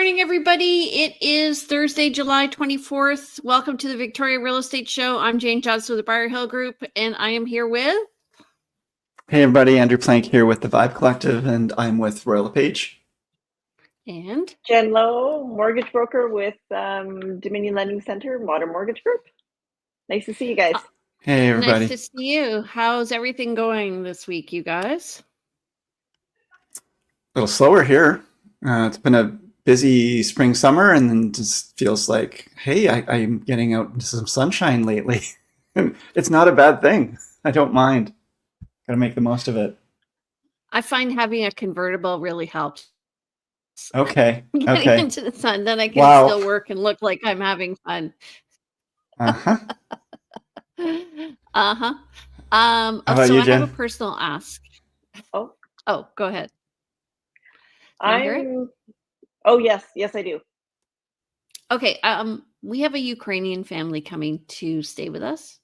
morning, everybody. It is Thursday, July 24th. Welcome to the Victoria Real Estate Show. I'm Jane Johnston with the Briar Hill Group, and I am here with... Hey, everybody. Andrew Plank here with the Vibe Collective, and I'm with LePage. And... Jen Lowe, mortgage broker with Dominion Lending Center, Modern Mortgage Group. Nice to see you guys. Hey, everybody. Nice to see you. How's everything going this week, you guys? A little slower here. It's been a busy spring, summer, and then just feels like, hey, I'm getting out into some sunshine lately. It's not a bad thing. I don't mind. Got to make the most of it. I find having a convertible really helps. Okay. Getting into the sun, then I can still work and look like I'm having fun. Uh-huh. Uh-huh. How about so you, I Jen? have a personal ask. Oh, go ahead. Oh, yes, I do. Okay. We have a Ukrainian family coming to stay with us.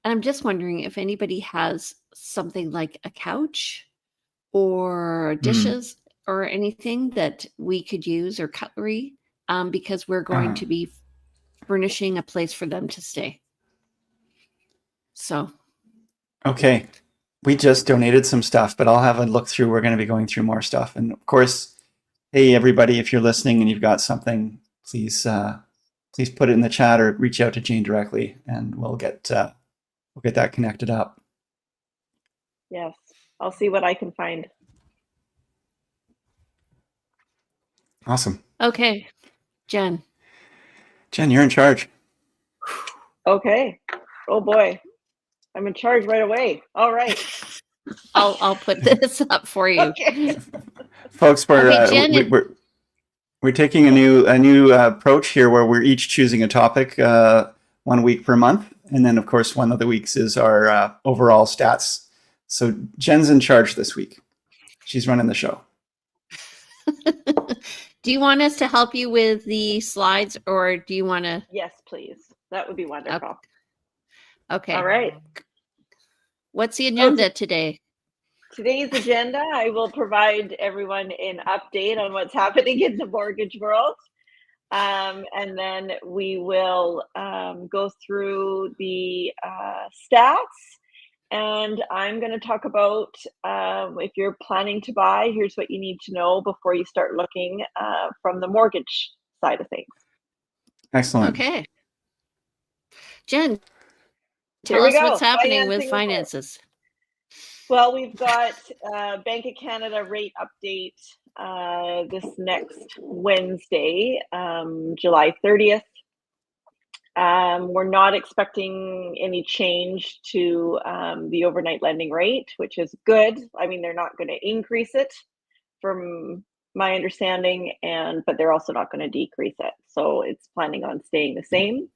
And I'm just wondering if anybody has something like a couch or dishes or anything that we could use, or cutlery, because we're going to be furnishing a place for them to stay. So. Okay. We just donated some stuff, but I'll have a look through. We're going to be going through more stuff. And of course, hey, everybody, if you're listening and you've got something, please put it in the chat or reach out to Jane directly, and we'll get that connected up. Yes, I'll see what I can find. Awesome. Okay, Jen, you're in charge. Okay. Oh boy, I'm in charge right away. All right. I'll put this up for you. Okay. Folks, we're taking a new approach here, where we're each choosing a topic 1 week per month, and then of course one of the weeks is our overall stats. So Jen's in charge this week. She's running the show. Do you want us to help you with the slides, or do you want to? Yes, please. That would be wonderful. Okay. All right. What's the agenda today? Today's agenda, I will provide everyone an update on what's happening in the mortgage world. And then we will go through the stats. And I'm going to talk about if you're planning to buy, here's what you need to know before you start looking from the mortgage side of things. Excellent. Okay. Jen, tell us what's happening with finances. Well, we've got Bank of Canada rate update this next Wednesday, July 30th. We're not expecting any change to the overnight lending rate, which is good. I mean, they're not going to increase it from my understanding, but they're also not going to decrease it. So it's planning on staying the same.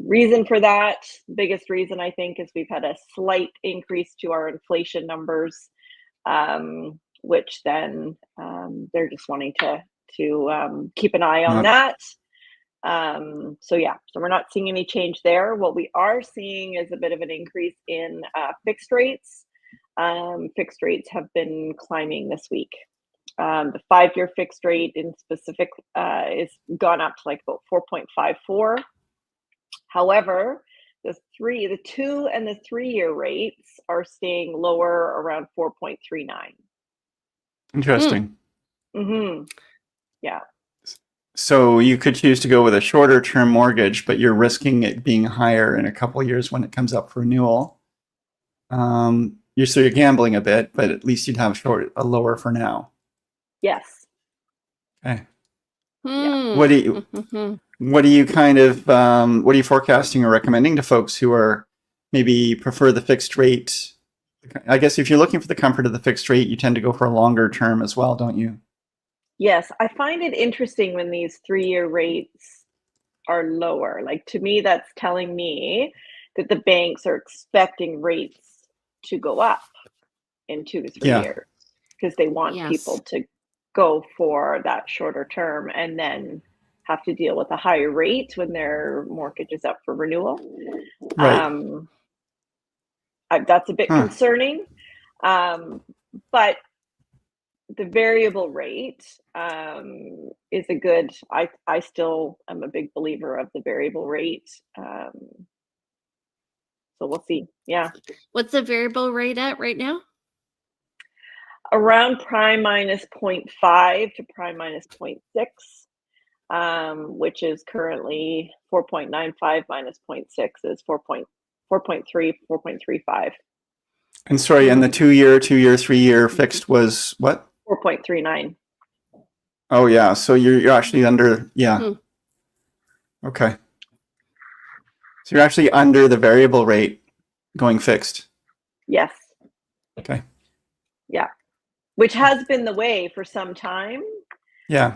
Reason for that, biggest reason I think, is we've had a slight increase to our inflation numbers, which then they're just wanting to keep an eye on that. So we're not seeing any change there. What we are seeing is a bit of an increase in fixed rates. Fixed rates have been climbing this week. The 5-year fixed rate in specific is gone up to like about 4.54. However, the 2 and the 3-year rates are staying lower, around 4.39. Interesting. Yeah. So you could choose to go with a shorter term mortgage, but you're risking it being higher in a couple of years when it comes up for renewal. You're gambling a bit, but at least you'd have a lower for now. Yes. Okay. Yeah. What are you forecasting or recommending to folks who are maybe prefer the fixed rate? I guess if you're looking for the comfort of the fixed rate, you tend to go for a longer term as well, don't you? Yes, I find it interesting when these 3-year rates are lower. Like, to me, that's telling me that the banks are expecting rates to go up in 2 to 3 years, because they want people to go for that shorter term and then have to deal with a higher rate when their mortgage is up for renewal. Right. That's a bit concerning, but the variable rate is a good. I still am a big believer of the variable rate. So we'll see. Yeah, What's the variable rate at right now? around prime minus 0.5 to prime minus 0.6, which is currently 4.95 minus 0.6 is 4.3, 4.35. And sorry, and the 2-year, 3-year fixed was what? 4.39. Oh yeah, so you're actually under, yeah. Hmm. Okay. So you're actually under the variable rate going fixed. Yes. Okay. Yeah. Which has been the way for some time. Yeah.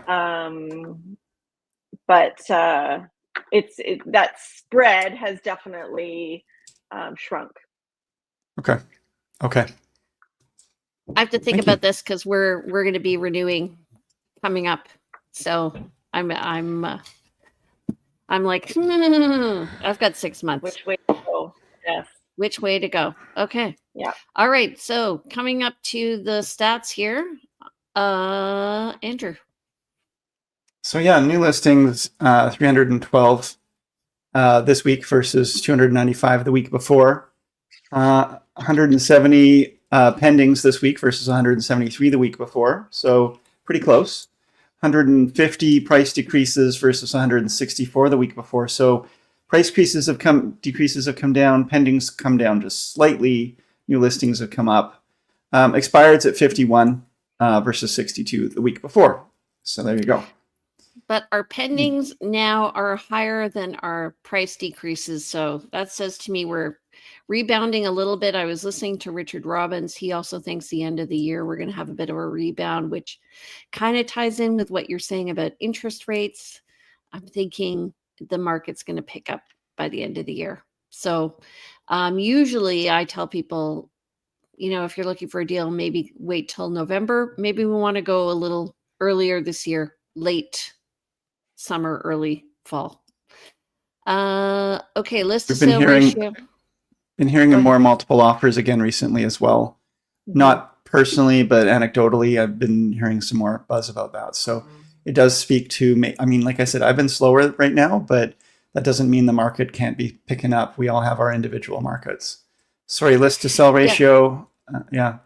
But that spread has definitely shrunk. Okay. Okay. I have to think Thank about you. this because we're going to be renewing coming up. So I'm like, I've got 6 months. Which way to go? Yes. Which way to go? Okay. Yeah. All right. So coming up to the stats here, Andrew. So yeah, new listings, 312 this week versus 295 the week before. 170 pendings this week versus 173 the week before. So pretty close. 150 price decreases versus 164 the week before. So price decreases have come down, pendings come down just slightly, new listings have come up. Expireds at 51 versus 62 the week before. So there you go. But our pendings now are higher than our price decreases. So that says to me we're rebounding a little bit. I was listening to Richard Robbins. He also thinks the end of the year we're going to have a bit of a rebound, which kind of ties in with what you're saying about interest rates. I'm thinking the market's going to pick up by the end of the year. So usually I tell people, if you're looking for a deal, maybe wait till November. Maybe we want to go a little earlier this year, late summer, early fall. Okay, list to sale ratio. Been hearing of more multiple offers again recently as well. Mm-hmm. Not personally, but anecdotally, I've been hearing some more buzz about that. So it does speak to me. I mean, like I said, I've been slower right now, but that doesn't mean the market can't be picking up. We all have our individual markets. Sorry, list to sell ratio. Yeah.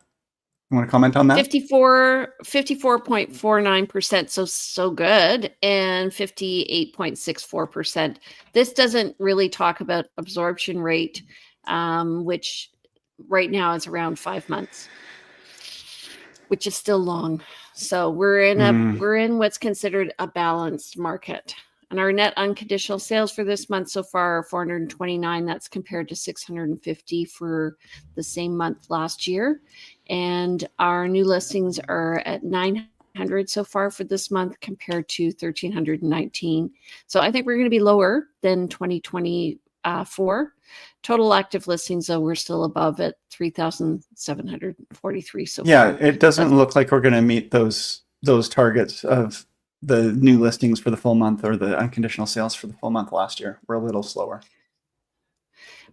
You want to comment on that? 54.49%. So good. And 58.64%. This doesn't really talk about absorption rate, which right now is around 5 months, which is still long. So we're in what's considered a balanced market. And our net unconditional sales for this month so far are 429. That's compared to 650 for the same month last year. And our new listings are at 900 so far for this month compared to 1,319. So I think we're going to be lower than 2024. Total active listings, though, we're still above at 3,743 so far. Yeah, it doesn't look like we're going to meet those targets of the new listings for the full month or the unconditional sales for the full month last year. We're a little slower.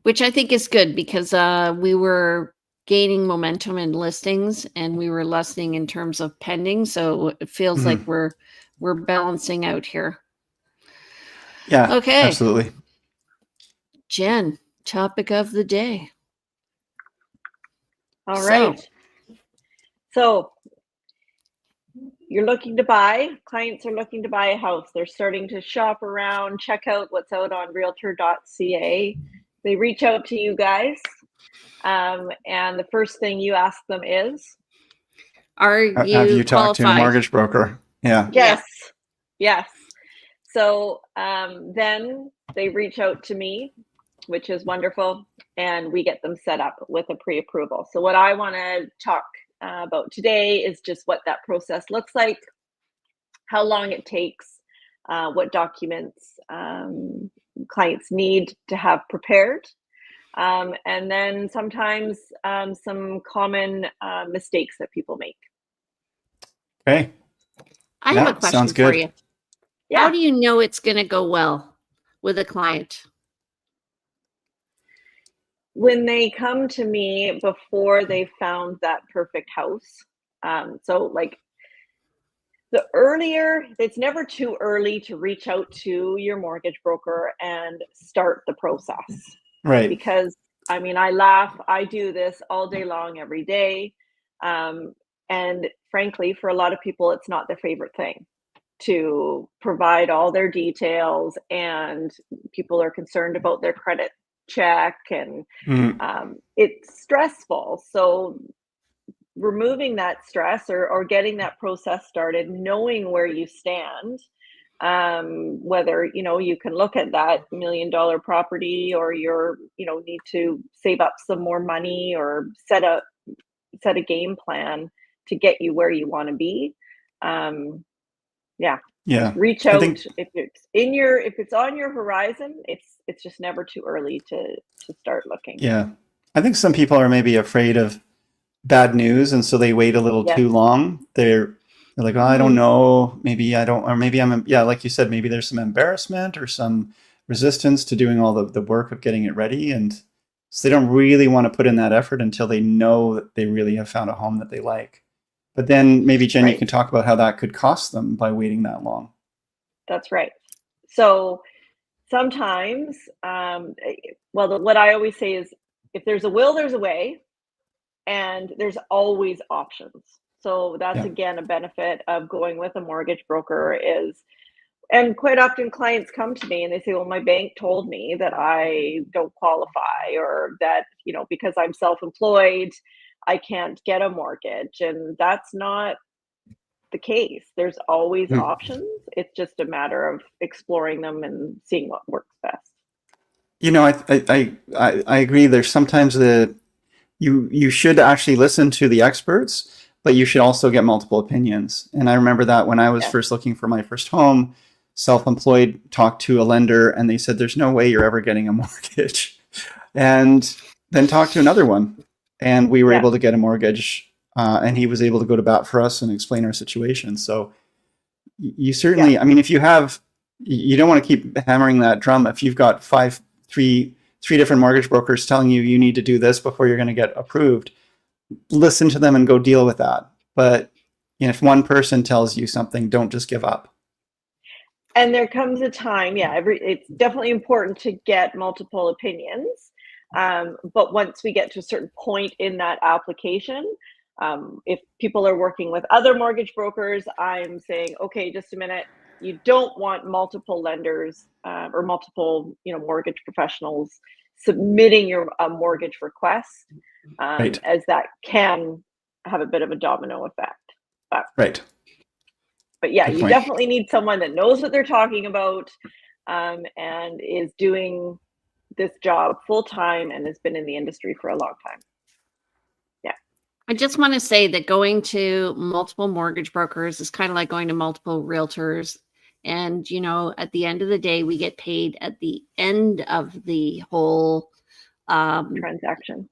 Which I think is good because we were gaining momentum in listings and we were lessening in terms of pending. So it feels like we're balancing out here. Yeah, okay. Absolutely. Jen, topic of the day. All right. So you're looking to buy, clients are looking to buy a house. They're starting to shop around, check out what's out on realtor.ca. They reach out to you guys. And the first thing you ask them is, have you talked to a mortgage broker? Yeah. Yes. So then they reach out to me, which is wonderful. And we get them set up with a pre-approval. So what I want to talk about today is just what that process looks like, how long it takes, what documents clients need to have prepared, and then sometimes some common mistakes that people make. Okay. I have a question for you. Yeah. How do you know it's going to go well with a client? When they come to me before they found that perfect house. So like the earlier, it's never too early to reach out to your mortgage broker and start the process. Right. Because I mean, I laugh, I do this all day long, every day. And frankly, for a lot of people, it's not their favorite thing to provide all their details, and people are concerned about their credit check, and it's stressful. So removing that stress, or getting that process started, knowing where you stand, whether you can look at that $1 million property, or you're need to save up some more money, or set a game plan to get you where you want to be. Yeah, Yeah. just reach out. If it's on your horizon, it's just never too early to start looking. Yeah, I think some people are maybe afraid of bad news, and so they wait a little too long. They're like, oh, I don't know, maybe I don't, or maybe like you said, maybe there's some embarrassment or some resistance to doing all the work of getting it ready, and so they don't really want to put in that effort until they know that they really have found a home that they like. But then maybe, Jen, you can talk about how that could cost them by waiting that long. That's right. So sometimes, what I always say is, if there's a will, there's a way, and there's always options. So that's again a benefit of going with a mortgage broker is, and quite often clients come to me and they say, well, my bank told me that I don't qualify, or that, because I'm self-employed, I can't get a mortgage. And that's not the case. There's always options. It's just a matter of exploring them and seeing what works best. I agree. There's sometimes you should actually listen to the experts, but you should also get multiple opinions. And I remember that when I was first looking for my first home, self-employed, talked to a lender, and they said, there's no way you're ever getting a mortgage. And then talked to another one, and we were able to get a mortgage, and he was able to go to bat for us and explain our situation. So you certainly, I mean, if you don't want to keep hammering that drum. If you've got three different mortgage brokers telling you need to do this before you're going to get approved, listen to them and go deal with that. But if one person tells you something, don't just give up. And there comes a time, it's definitely important to get multiple opinions. But once we get to a certain point in that application, if people are working with other mortgage brokers, I'm saying, okay, just a minute. You don't want multiple lenders or multiple, mortgage professionals submitting your mortgage request, as that can have a bit of a domino effect. But yeah, you definitely need someone that knows what they're talking about, and is doing this job full time and has been in the industry for a long time. Yeah. I just want to say that going to multiple mortgage brokers is kind of like going to multiple realtors. And, at the end of the day, we get paid at the end of the whole transaction.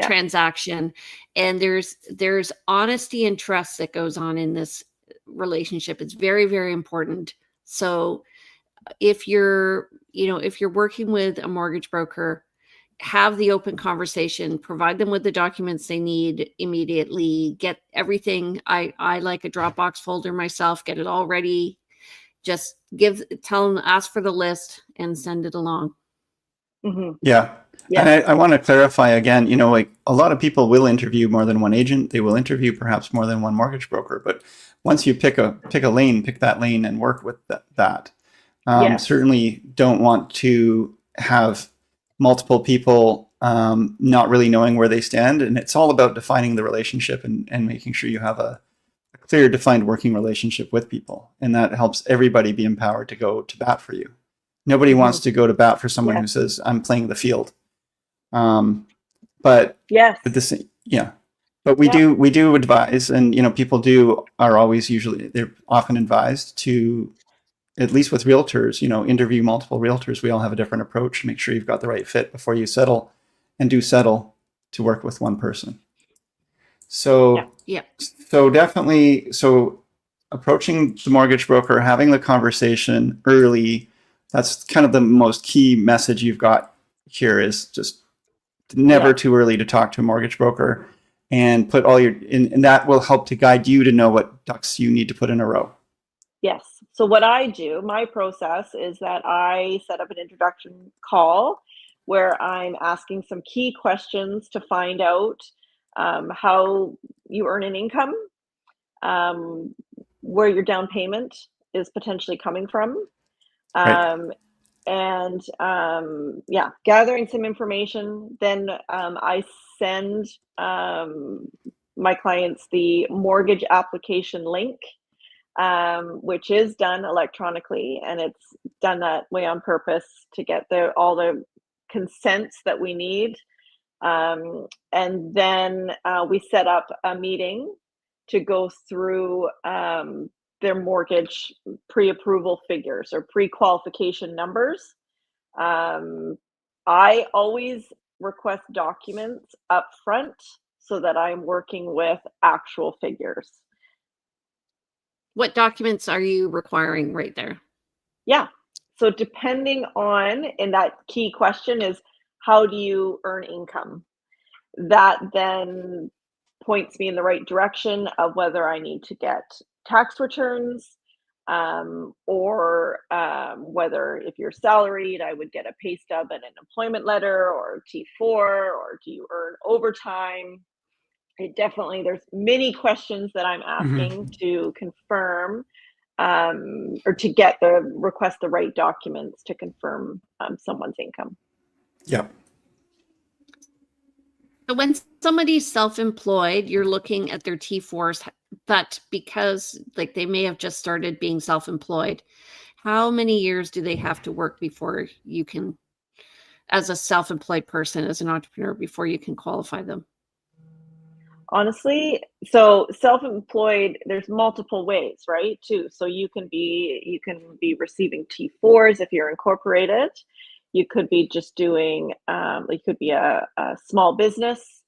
Transaction. And there's honesty and trust that goes on in this relationship. It's very, very important. So if you're working with a mortgage broker, have the open conversation, provide them with the documents they need immediately, get everything. I like a Dropbox folder myself, get it all ready. Just tell them, ask for the list and send it along. Yeah. And I want to clarify again, like a lot of people will interview more than one agent. They will interview perhaps more than one mortgage broker. But once you pick that lane and work with that. Certainly don't want to have multiple people not really knowing where they stand. And it's all about defining the relationship and making sure you have a clear, defined working relationship with people. And that helps everybody be empowered to go to bat for you. Nobody wants to go to bat for someone who says, I'm playing the field. But at the same, but we do advise, and people they're often advised to, at least with realtors, interview multiple realtors. We all have a different approach. Make sure you've got the right fit before you settle, and do settle to work with one person. So so definitely, approaching the mortgage broker, having the conversation early, that's kind of the most key message you've got here, is just never too early to talk to a mortgage broker, and put all and that will help to guide you to know what ducks you need to put in a row. Yes. So what I do, my process is that I set up an introduction call where I'm asking some key questions to find out how you earn an income, um, where your down payment is potentially coming from, Right. um, and yeah, gathering some information. Then I send my clients the mortgage application link, which is done electronically, and it's done that way on purpose to get all the consents that we need. And then we set up a meeting to go through their mortgage pre-approval figures or pre-qualification numbers. I always request documents up front so that I'm working with actual figures. What documents are you requiring right there? Yeah. So depending on, and that key question is, how do you earn income? That then points me in the right direction of whether I need to get tax returns, or whether if you're salaried, I would get a pay stub and an employment letter or T4, or do you earn overtime? There's many questions that I'm asking to confirm, or to request the right documents to confirm someone's income. Yeah. So when somebody's self-employed, you're looking at their T4s, but because like they may have just started being self-employed, how many years do they have to work before you can, as a self-employed person, as an entrepreneur, before you can qualify them? Honestly, so self-employed, there's multiple ways, right? Too. So you can be receiving T4s if you're incorporated. You could be just doing, it could be a small business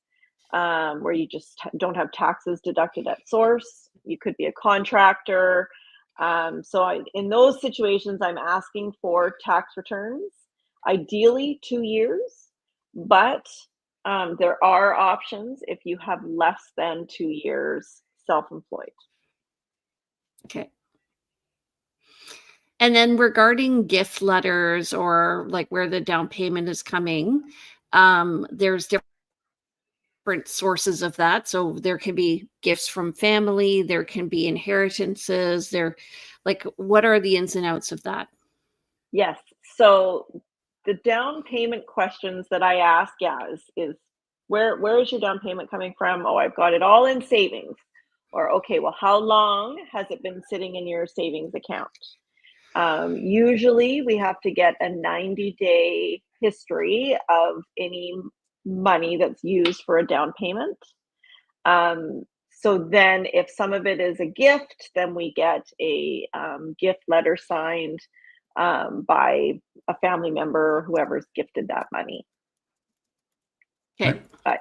where you just don't have taxes deducted at source. You could be a contractor. In those situations, I'm asking for tax returns, ideally 2 years, but there are options if you have less than 2 years self-employed. Okay. And then regarding gift letters or like where the down payment is coming, there's different sources of that. So there can be gifts from family, there can be inheritances, what are the ins and outs of that? Yes. So the down payment questions that I ask, is where is your down payment coming from? Oh, I've got it all in savings. Or, okay, well, how long has it been sitting in your savings account? Usually we have to get a 90-day history of any money that's used for a down payment. So then if some of it is a gift, then we get a gift letter signed by a family member or whoever's gifted that money. Okay. But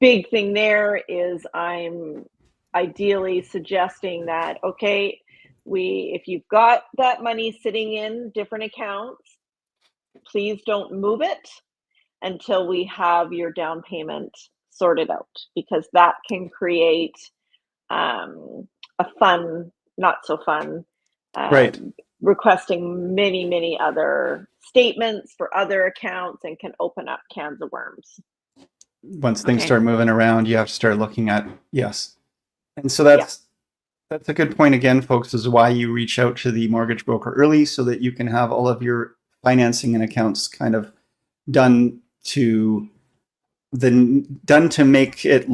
big thing there is I'm ideally suggesting that, okay, if you've got that money sitting in different accounts, please don't move it until we have your down payment sorted out, because that can create a fun, not so fun, Right. requesting many other statements for other accounts, and can open up cans of worms. Once things Okay. start moving around, you have to start looking at, yes. And so that's a good point again, folks, is why you reach out to the mortgage broker early, so that you can have all of your financing and accounts kind of done to make it,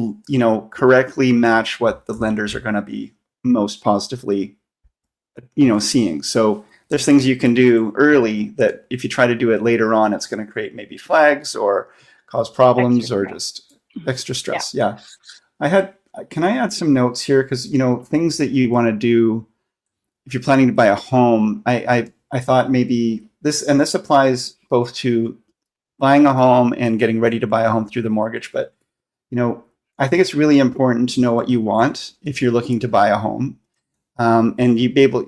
correctly match what the lenders are going to be most positively, seeing. So there's things you can do early that if you try to do it later on, it's going to create maybe flags or cause problems or just extra stress. Yeah. Can I add some notes here? Because, things that you want to do if you're planning to buy a home, I thought maybe this applies both to buying a home and getting ready to buy a home through the mortgage. But, I think it's really important to know what you want if you're looking to buy a home. And you be able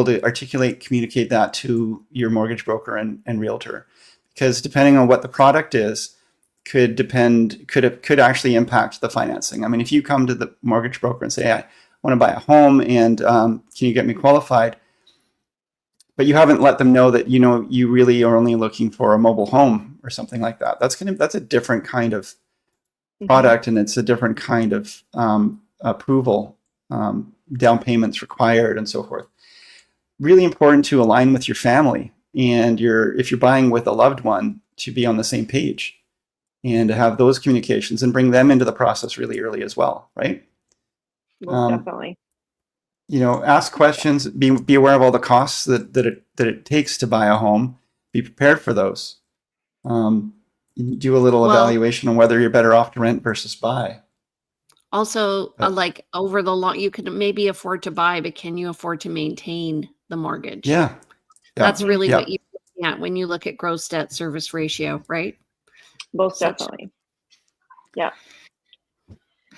to communicate that to your mortgage broker and realtor, because depending on what the product is, could actually impact the financing. I mean, if you come to the mortgage broker and say, want to buy a home, and can you get me qualified? But you haven't let them know that, you really are only looking for a mobile home or something like that. That's a different kind of product, and it's a different kind of approval, down payments required, and so forth. Really important to align with your family, and if you're buying with a loved one, to be on the same page and to have those communications and bring them into the process really early as well, right? Most definitely. Ask questions, be aware of all the costs that it takes to buy a home, be prepared for those. Do a little evaluation on whether you're better off to rent versus buy. Also, like over the long, you can maybe afford to buy, but can you afford to maintain the mortgage? Yeah. That's really what you're looking at when you look at gross debt service ratio, right? Most definitely. Yeah.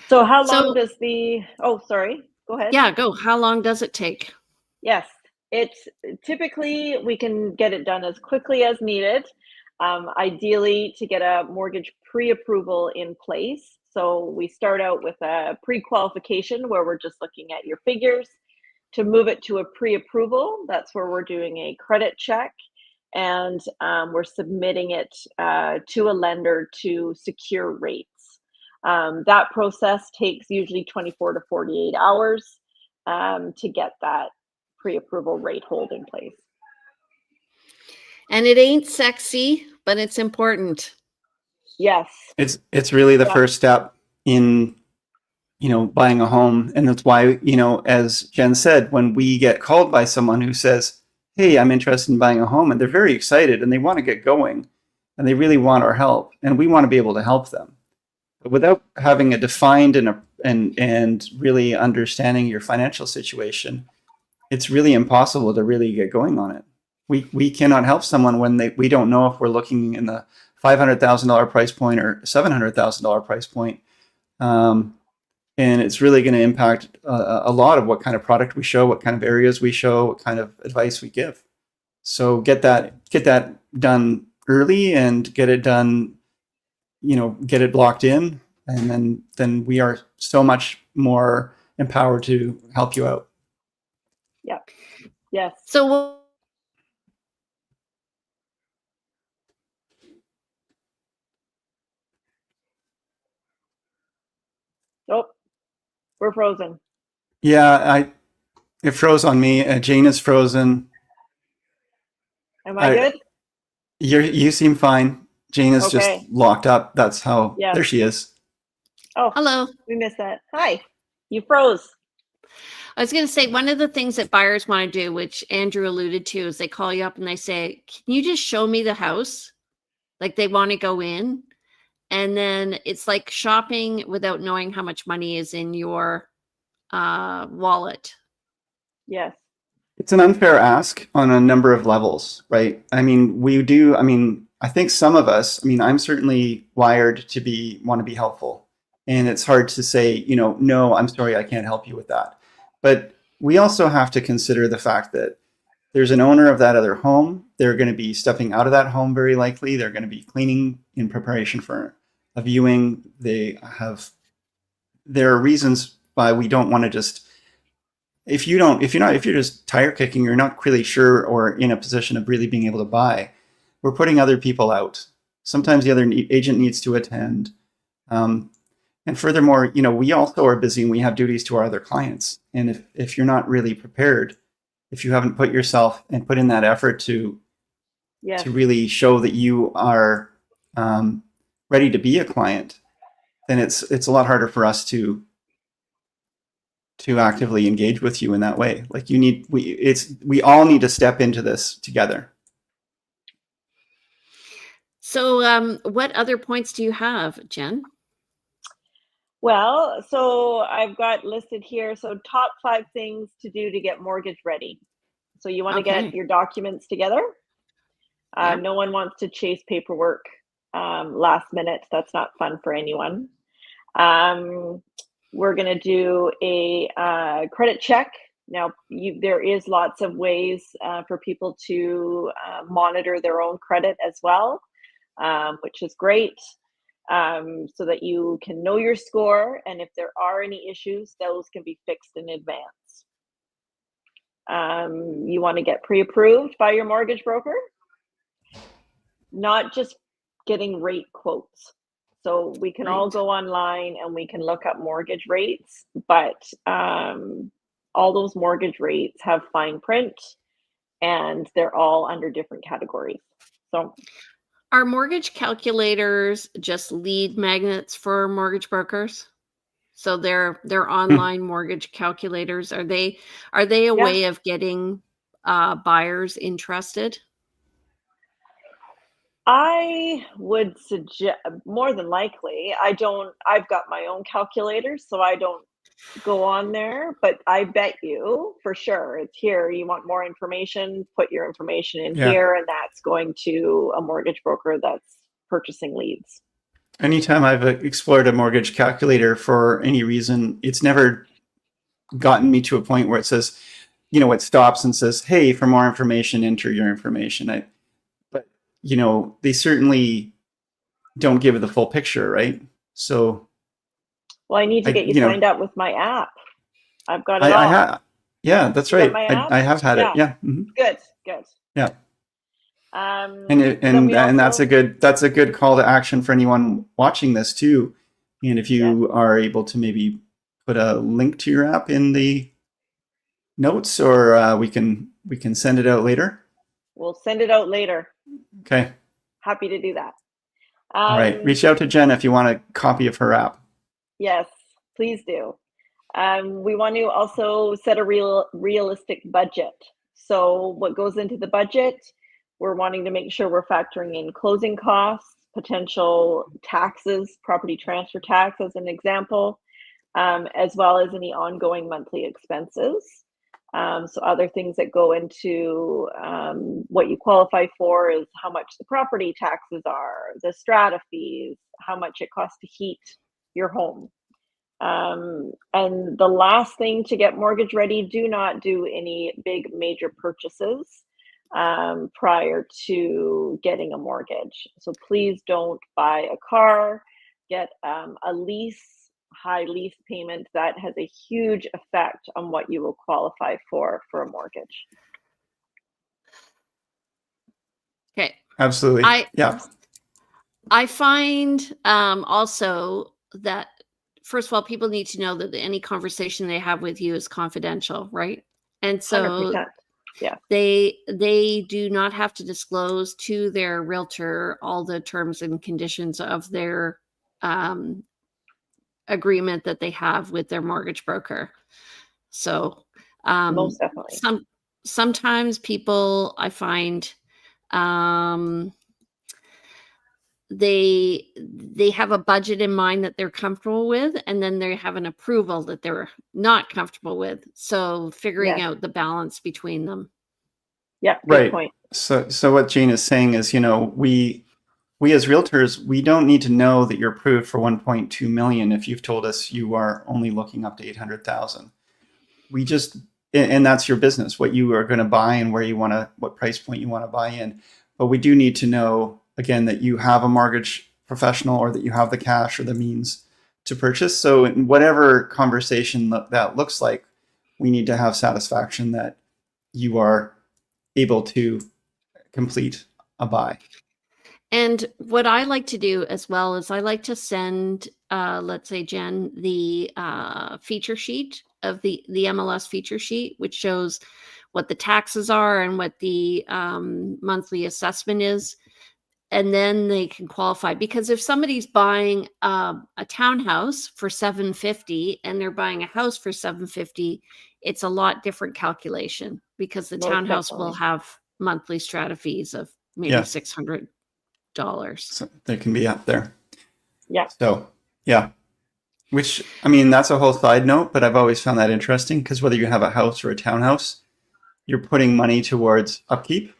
So how long does sorry, go ahead. Yeah, go. How long does it take? Yes, it's typically we can get it done as quickly as needed. Ideally to get a mortgage pre-approval in place. So we start out with a pre-qualification where we're just looking at your figures. To move it to a pre-approval, that's where we're doing a credit check, and we're submitting it to a lender to secure rates. That process takes usually 24 to 48 hours to get that pre-approval rate hold in place. And it ain't sexy, but it's important. Yes. It's really the first step in, buying a home. And that's why, as Jen said, when we get called by someone who says, hey, I'm interested in buying a home, and they're very excited and they want to get going and they really want our help, and we want to be able to help them. But without having a defined and really understanding your financial situation, it's really impossible to really get going on it. We cannot help someone when we don't know if we're looking in the $500,000 price point or $700,000 price point. And it's really going to impact a lot of what kind of product we show, what kind of areas we show, what kind of advice we give. So get that done early and get it done, get it blocked in, and then we are so much more empowered to help you out. Yeah. Yes. So Oh, we're frozen. Yeah, it froze on me. Jane is frozen. Am I good? You seem fine. Jane is just locked up. That's how. Yeah. There she is. Oh, hello. We missed that. Hi. You froze. I was going to say, one of the things that buyers want to do, which Andrew alluded to, is they call you up and they say, can you just show me the house? Like they want to go in. And then it's like shopping without knowing how much money is in your wallet. Yes. It's an unfair ask on a number of levels, right? I think some of us, I'm certainly wired to want to be helpful. And it's hard to say, no, I'm sorry, I can't help you with that. But we also have to consider the fact that there's an owner of that other home. They're going to be stepping out of that home very likely. They're going to be cleaning in preparation for a viewing. There are reasons why we don't want to just, if you're just tire kicking, you're not really sure or in a position of really being able to buy, we're putting other people out. Sometimes the other agent needs to attend. And furthermore, we also are busy and we have duties to our other clients. And if you're not really prepared, if you haven't put yourself and put in that effort to really show that you are ready to be a client, then it's a lot harder for us to actively engage with you in that way. Like we all need to step into this together. So what other points do you have, Jen? Well, so I've got listed here. So top 5 things to do to get mortgage ready. So you want to get your documents together. No one wants to chase paperwork last minute. That's not fun for anyone. We're going to do a credit check. Now, there is lots of ways for people to monitor their own credit as well, which is great. so that you can know your score, and if there are any issues, those can be fixed in advance. You want to get pre-approved by your mortgage broker, not just getting rate quotes. So we can all go online and we can look up mortgage rates, but all those mortgage rates have fine print and they're all under different categories. So are mortgage calculators just lead magnets for mortgage brokers? So they're online mortgage calculators. Are they a way of getting buyers interested? I would suggest, more than likely, I've got my own calculators, so I don't go on there, but I bet you for sure it's here. You want more information, put your information in here, and that's going to a mortgage broker that's purchasing leads. Anytime I've explored a mortgage calculator for any reason, it's never gotten me to a point where it says, it stops and says, hey, for more information, enter your information. But they certainly don't give the full picture, right? So, well, I need to get you signed up with my app. I've got it all. Yeah, that's right. I have had it. Yeah. Mm-hmm. Good. Yeah. And that's a good call to action for anyone watching this too. And if you are able to maybe put a link to your app in the notes, or we can send it out later. We'll send it out later. Okay. Happy to do that. All right. Reach out to Jen if you want a copy of her app. Yes, please do. We want to also set a realistic budget. So what goes into the budget? We're wanting to make sure we're factoring in closing costs, potential taxes, property transfer tax as an example, as well as any ongoing monthly expenses. So other things that go into what you qualify for is how much the property taxes are, the strata fees, how much it costs to heat your home. And the last thing to get mortgage ready, do not do any big major purchases prior to getting a mortgage. So please don't buy a car, get a high lease payment. That has a huge effect on what you will qualify for a mortgage. Okay. Absolutely. I find also that, first of all, people need to know that any conversation they have with you is confidential, right? And so 100%. Yeah. They do not have to disclose to their realtor all the terms and conditions of their agreement that they have with their mortgage broker. So most definitely. Sometimes people, I find, they have a budget in mind that they're comfortable with, and then they have an approval that they're not comfortable with. So figuring out the balance between them. Yeah, good point. So what Jane is saying is, we as realtors, we don't need to know that you're approved for 1.2 million if you've told us you are only looking up to 800,000. We just, and that's your business, what you are going to buy and what price point you want to buy in. But we do need to know, again, that you have a mortgage professional or that you have the cash or the means to purchase. So in whatever conversation that looks like, we need to have satisfaction that you are able to complete a buy. And what I like to do as well is I like to send, let's say, Jen, the feature sheet of the MLS feature sheet, which shows what the taxes are and what the monthly assessment is. And then they can qualify, because if somebody's buying a townhouse for $750 and they're buying a house for $750, it's a lot different calculation, because the townhouse will have monthly strata fees of maybe $600. So they can be up there. Yeah. So which, I mean, that's a whole side note, but I've always found that interesting, because whether you have a house or a townhouse, you're putting money towards upkeep.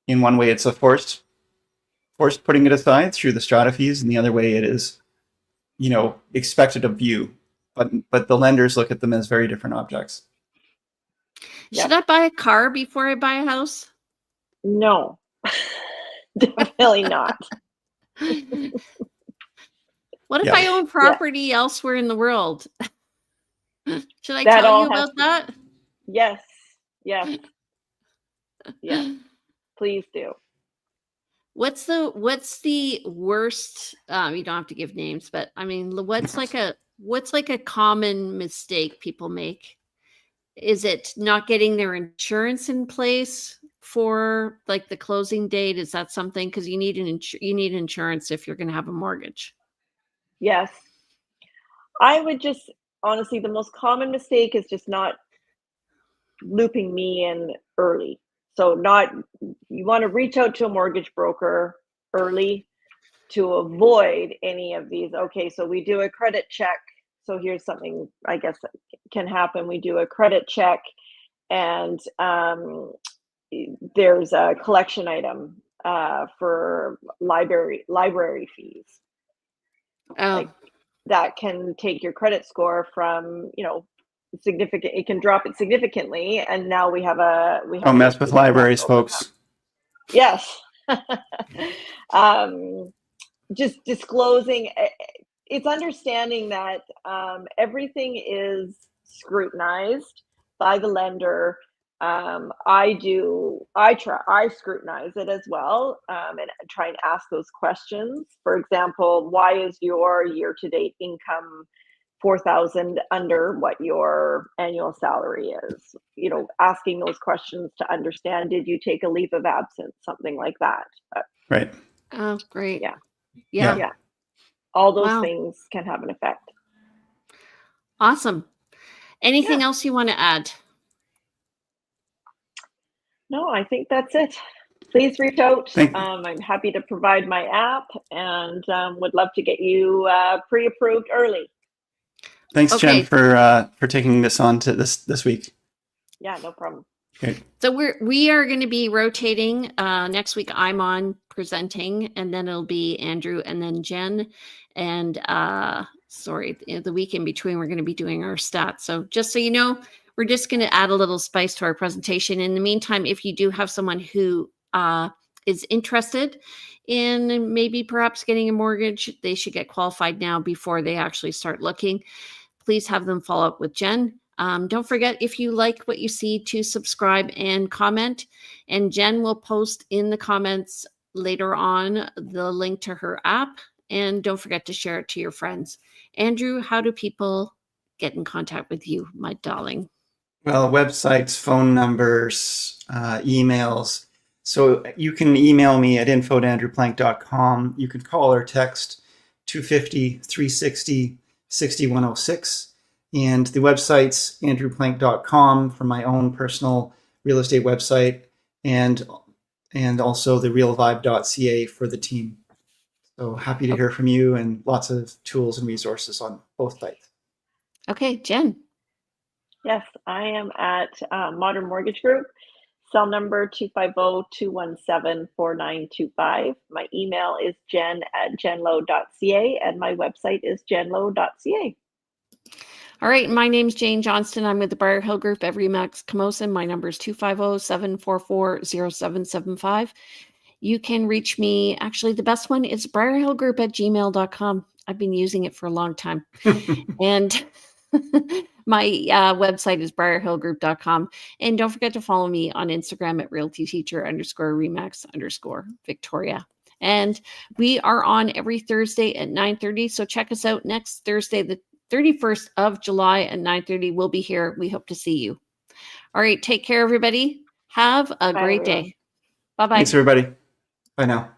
In one way, it's a forced putting it aside through the strata fees, and the other way it is, expected of you. But the lenders look at them as very different objects. Should I buy a car before I buy a house? No, definitely not. What if Yeah. I own property elsewhere in the world? Should I That tell all you has about that? Yes, yes, yes. Please do. What's the worst? You don't have to give names, but I mean, what's like a common mistake people make? Is it not getting their insurance in place for like the closing date? Is that something? Because you need you need insurance if you're going to have a mortgage. Yes. I would just honestly, the most common mistake is just not looping me in early. So you want to reach out to a mortgage broker early to avoid any of these. Okay, so we do a credit check. So here's something I guess that can happen. We do a credit check and there's a collection item for library fees. Oh, Like that can take your credit score from, significant, it can drop it significantly. And now we have Don't mess with libraries, folks. Yes. Just disclosing, it's understanding that everything is scrutinized by the lender. I scrutinize it as well, and try and ask those questions. For example, why is your year-to-date income 4,000 under what your annual salary is? Asking those questions to understand, did you take a leave of absence, something like that. Right. oh, great. Yeah. Yeah. Yeah. All those Wow. things can have an effect. Awesome. Anything Yeah. else you want to add? No, I think that's it. Please reach out. Thank- I'm happy to provide my app and would love to get you pre-approved early. Thanks, Okay. Jen, for taking this on to this week. Yeah, no problem. Great. So we are going to be rotating. Next week I'm on presenting, and then it'll be Andrew and then Jen. And the week in between we're going to be doing our stats. So just so you know, we're just going to add a little spice to our presentation. In the meantime, if you do have someone who is interested in maybe perhaps getting a mortgage, they should get qualified now before they actually start looking. Please have them follow up with Jen. Don't forget, if you like what you see, to subscribe and comment. And Jen will post in the comments later on the link to her app. And don't forget to share it to your friends. Andrew, how do people get in contact with you, my darling? Well, websites, phone numbers, emails. So you can email me at info@andrewplank.com. You can call or text 250-360-6106. And the website's andrewplank.com for my own personal real estate website, and also the realvibe.ca for the team. So happy to hear from you, and lots of tools and resources on both sites. Okay, Jen. Yes, I am at Modern Mortgage Group, cell number 250-217-4925. My email is jen@jenlowe.ca, and my website is jenlowe.ca. All right, my name's Jane Johnston. I'm with the Briar Hill Group at Remax Camosun. My number is 250-744-0775. You can reach me. Actually, the best one is briarhillgroup@gmail.com. I've been using it for a long time. And my website is briarhillgroup.com. And don't forget to follow me on Instagram at realtyteacher_remax_Victoria. And we are on every Thursday at 9:30. So check us out next Thursday, the 31st of July at 9:30. We'll be here. We hope to see you. All right. Take care, everybody. Have a great day. Bye-bye. Thanks, everybody. Bye now.